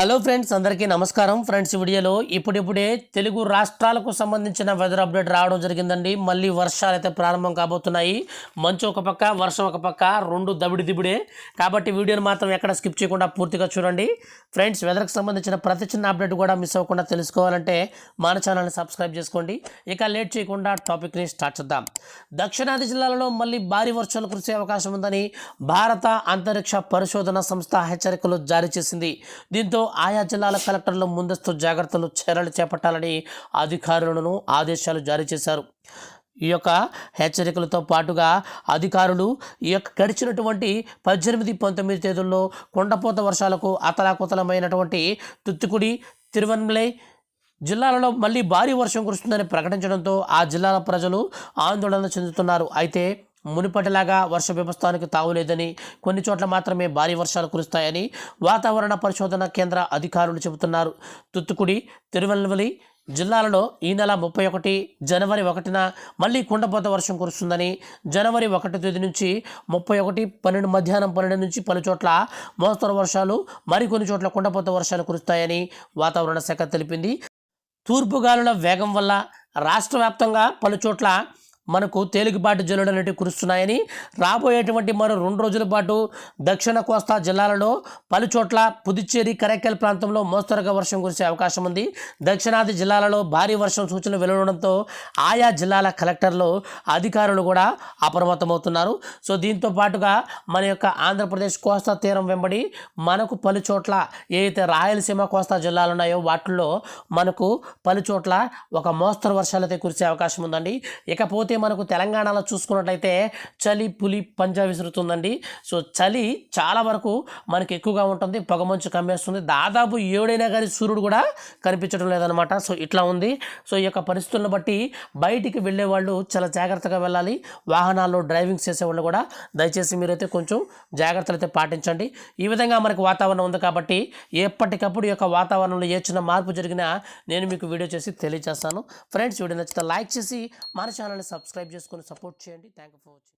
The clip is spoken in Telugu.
హలో ఫ్రెండ్స్, అందరికీ నమస్కారం. ఫ్రెండ్స్, ఈ వీడియోలో ఇప్పుడిప్పుడే తెలుగు రాష్ట్రాలకు సంబంధించిన వెదర్ అప్డేట్ రావడం జరిగిందండి. మళ్ళీ వర్షాలు అయితే ప్రారంభం కాబోతున్నాయి. మంచు ఒక పక్క, వర్షం ఒక పక్క, రెండు దబిడిదిబిడే. కాబట్టి వీడియోని మాత్రం ఎక్కడ స్కిప్ చేయకుండా పూర్తిగా చూడండి. ఫ్రెండ్స్, వెదర్కి సంబంధించిన ప్రతి చిన్న అప్డేట్ కూడా మిస్ అవ్వకుండా తెలుసుకోవాలంటే మన ఛానల్ని సబ్స్క్రైబ్ చేసుకోండి. ఇక లేట్ చేయకుండా టాపిక్ని స్టార్ట్ చేద్దాం. దక్షిణాది జిల్లాలలో మళ్ళీ భారీ వర్షాలు కురిసే అవకాశం ఉందని భారత అంతరిక్ష పరిశోధన సంస్థ హెచ్చరికలు జారీ చేసింది. దీంతో ఆయా జిల్లాల కలెక్టర్లు ముందస్తు జాగ్రత్తలు చర్యలు చేపట్టాలని అధికారులను ఆదేశాలు జారీ చేశారు. ఈ యొక్క హెచ్చరికలతో పాటుగా అధికారులు ఈ యొక్క గడిచినటువంటి 18-19 తేదీల్లో కుండపోత వర్షాలకు అతలాకుతలమైనటువంటి తుత్తుకుడి, తిరువన్మలై జిల్లాలలో మళ్ళీ భారీ వర్షం కురుస్తుందని ప్రకటించడంతో ఆ జిల్లాల ప్రజలు ఆందోళన చెందుతున్నారు. అయితే మునుపటిలాగా వర్ష వ్యవస్థానికి తావులేదని, కొన్ని చోట్ల మాత్రమే భారీ వర్షాలు కురుస్తాయని వాతావరణ పరిశోధన కేంద్ర అధికారులు చెబుతున్నారు. తుత్తుకుడి, తిరువన్మలై జిల్లాలలో ఈ నెల 31 జనవరి 1న మళ్ళీ కుండపోత వర్షం కురుస్తుందని, జనవరి 1 తేదీ నుంచి 31 మధ్యాహ్నం 12 నుంచి పలు చోట్ల మోస్తరు వర్షాలు, మరికొన్ని చోట్ల కుండపోత వర్షాలు కురుస్తాయని వాతావరణ శాఖ తెలిపింది. తూర్పు గాలుల వేగం వల్ల రాష్ట్ర వ్యాప్తంగా పలు చోట్ల మనకు తేలికపాటి జల్లులు అనేవి కురుస్తున్నాయని, రాబోయేటువంటి మరో 2 రోజుల పాటు దక్షిణ కోస్తా జిల్లాలలో పలు చోట్ల పుదుచ్చేరి, కరైకల్ ప్రాంతంలో మోస్తరుగా వర్షం కురిసే అవకాశం ఉంది. దక్షిణాది జిల్లాలలో భారీ వర్షం సూచనలు వెలువడంతో ఆయా జిల్లాల కలెక్టర్లు, అధికారులు కూడా అప్రమత్తమవుతున్నారు. సో దీంతో పాటుగా మన యొక్క ఆంధ్రప్రదేశ్ కోస్తా తీరం వెంబడి మనకు పలు చోట్ల ఏదైతే రాయలసీమ కోస్తా జిల్లాలు ఉన్నాయో వాటిల్లో మనకు పలు చోట్ల ఒక మోస్తరు వర్షాలు అయితే కురిసే అవకాశం ఉందండి. ఇకపోతే మనకు తెలంగాణలో చూసుకున్నట్లయితే చలి పులి పంజా విసురుతుందండి. సో చలి చాలా వరకు మనకి ఎక్కువగా ఉంటుంది, పొగమంచు కమ్మేస్తుంది. దాదాపు 7 అయినా కానీ సూర్యుడు కూడా కనిపించడం లేదనమాట. సో ఇట్లా ఉంది. సో ఈ యొక్క పరిస్థితులను బట్టి బయటికి వెళ్ళే వాళ్ళు చాలా జాగ్రత్తగా వెళ్ళాలి. వాహనాల్లో డ్రైవింగ్ చేసేవాళ్ళు కూడా దయచేసి మీరైతే కొంచెం జాగ్రత్తలు అయితే పాటించండి. ఈ విధంగా మనకు వాతావరణం ఉంది కాబట్టి ఎప్పటికప్పుడు ఈ యొక్క వాతావరణంలో ఏ చిన్న మార్పు జరిగినా నేను మీకు వీడియో చేసి తెలియజేస్తాను. ఫ్రెండ్స్, వీడియో నచ్చితే లైక్ చేసి మన ఛానల్ని సబ్స్క్రైబ్ చేసుకొని సపోర్ట్ చేయండి. Thank you for watching.